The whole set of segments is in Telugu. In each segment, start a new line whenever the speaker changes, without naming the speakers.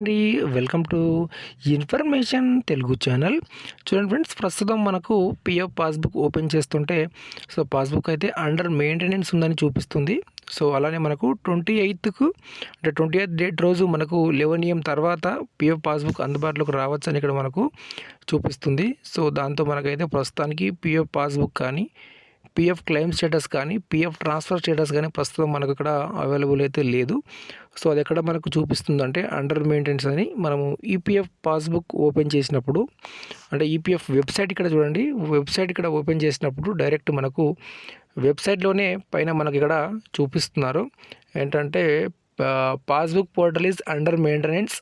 అండి welcome to information Telugu channel. చూడండి ఫ్రెండ్స్, ప్రస్తుతం మనకు పిఎఫ్ పాస్బుక్ ఓపెన్ చేస్తుంటే పాస్బుక్ అయితే అండర్ మెయింటెనెన్స్ ఉందని చూపిస్తుంది. అలానే మనకు 28కు అంటే 28th డేట్ రోజు మనకు 11 AM తర్వాత పిఎఫ్ పాస్బుక్ అందుబాటులోకి రావచ్చు అని ఇక్కడ మనకు చూపిస్తుంది. దాంతో మనకైతే ప్రస్తుతానికి పిఎఫ్ పాస్బుక్ కానీ, పిఎఫ్ క్లెయిమ్ స్టేటస్ కానీ, పిఎఫ్ ట్రాన్స్ఫర్ స్టేటస్ కానీ ప్రస్తుతం మనకు ఇక్కడ అవైలబుల్ అయితే లేదు. అది ఎక్కడ మనకు చూపిస్తుందంటే అండర్ మెయింటెనెన్స్ అని. మనము ఈపీఎఫ్ పాస్బుక్ ఓపెన్ చేసినప్పుడు అంటే ఈపీఎఫ్ వెబ్సైట్ ఇక్కడ చూడండి, వెబ్సైట్ ఇక్కడ ఓపెన్ చేసినప్పుడు డైరెక్ట్ మనకు వెబ్సైట్లోనే పైన మనకి ఇక్కడ చూపిస్తున్నారు ఏంటంటే passbook portal is under maintenance,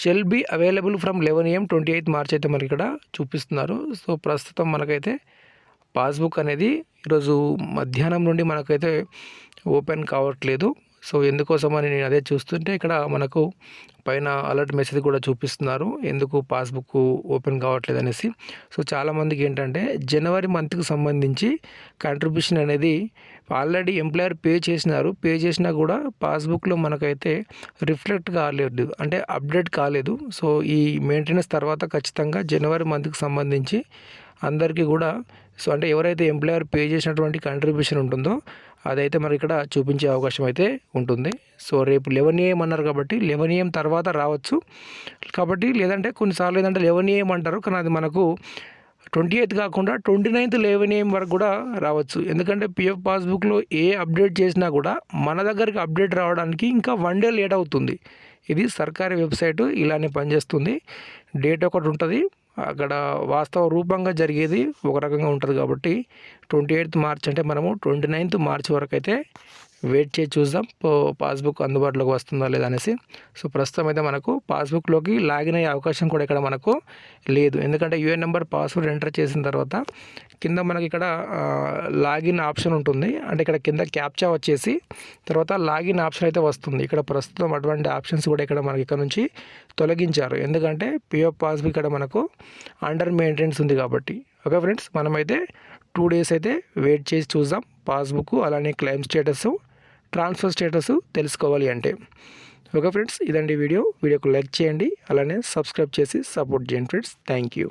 shall be available from 11 AM 28th March అయితే మనకి ఇక్కడ చూపిస్తున్నారు. ప్రస్తుతం మనకైతే పాస్బుక్ అనేది ఈరోజు మధ్యాహ్నం నుండి మనకైతే ఓపెన్ కావట్లేదు. ఎందుకోసమని నేను అదే చూస్తుంటే ఇక్కడ మనకు పైన అలర్ట్ మెసేజ్ కూడా చూపిస్తున్నారు ఎందుకు పాస్బుక్ ఓపెన్ కావట్లేదు అనేసి. చాలామందికి ఏంటంటే జనవరి మంత్కి సంబంధించి కాంట్రిబ్యూషన్ అనేది ఆల్రెడీ ఎంప్లాయర్ పే చేసినారు, పే చేసినా కూడా పాస్బుక్లో మనకైతే రిఫ్లెక్ట్ కాలేదు, అంటే అప్డేట్ కాలేదు. ఈ మెయింటెనెన్స్ తర్వాత ఖచ్చితంగా జనవరి మంత్కి సంబంధించి అందరికీ కూడా అంటే ఎవరైతే ఎంప్లాయర్ పే చేసినటువంటి కాంట్రిబ్యూషన్ ఉంటుందో అదైతే మనకి ఇక్కడ చూపించే అవకాశం అయితే ఉంటుంది. రేపు 11 AM అన్నారు కాబట్టి 11 AM తర్వాత రావచ్చు కాబట్టి, లేదంటే కొన్నిసార్లు ఏంటంటే 11 AM అంటారు కానీ అది మనకు 28th కాకుండా 29th 11 AM వరకు కూడా రావచ్చు. ఎందుకంటే పిఎఫ్ పాస్బుక్లో ఏ అప్డేట్ చేసినా కూడా మన దగ్గరికి అప్డేట్ రావడానికి ఇంకా 1 day లేట్ అవుతుంది. ఇది సర్కారీ వెబ్సైటు ఇలానే పనిచేస్తుంది. డేట్ ఒకటి ఉంటుంది, అక్కడ వాస్తవ రూపంగా జరిగేది ఒక రకంగా ఉంటుంది. కాబట్టి 28th March అంటే మనము 29th March వరకు అయితే వెయిట్ చేసి చూద్దాం పాస్బుక్ అందుబాటులోకి వస్తుందా లేదా అనేసి. ప్రస్తుతం అయితే మనకు పాస్బుక్లోకి లాగిన్ అయ్యే అవకాశం కూడా ఇక్కడ మనకు లేదు. ఎందుకంటే యూఏఎన్ నెంబర్ పాస్వర్డ్ ఎంటర్ చేసిన తర్వాత కింద మనకి ఇక్కడ లాగిన్ ఆప్షన్ ఉంటుంది, అంటే ఇక్కడ కింద క్యాప్చా వచ్చేసి తర్వాత లాగిన్ ఆప్షన్ అయితే వస్తుంది. ఇక్కడ ప్రస్తుతం అటువంటి ఆప్షన్స్ కూడా ఇక్కడ మనకి ఇక్కడ నుంచి తొలగించారు, ఎందుకంటే పిఎఫ్ పాస్బుక్ ఇక్కడ మనకు అండర్ మెయింటెనెన్స్ ఉంది కాబట్టి. ఓకే ఫ్రెండ్స్, మనమైతే 2 days అయితే వెయిట్ చేసి చూద్దాం పాస్బుక్ అలానే క్లెయిమ్ స్టేటస్, ట్రాన్స్ఫర్ స్టేటస్ తెలుసుకోవాలి అంటే. ఓకే ఫ్రెండ్స్, ఇదండి వీడియోకు లైక్ చేయండి, అలానే సబ్స్క్రైబ్ చేసి సపోర్ట్ చేయండి ఫ్రెండ్స్. Thank you.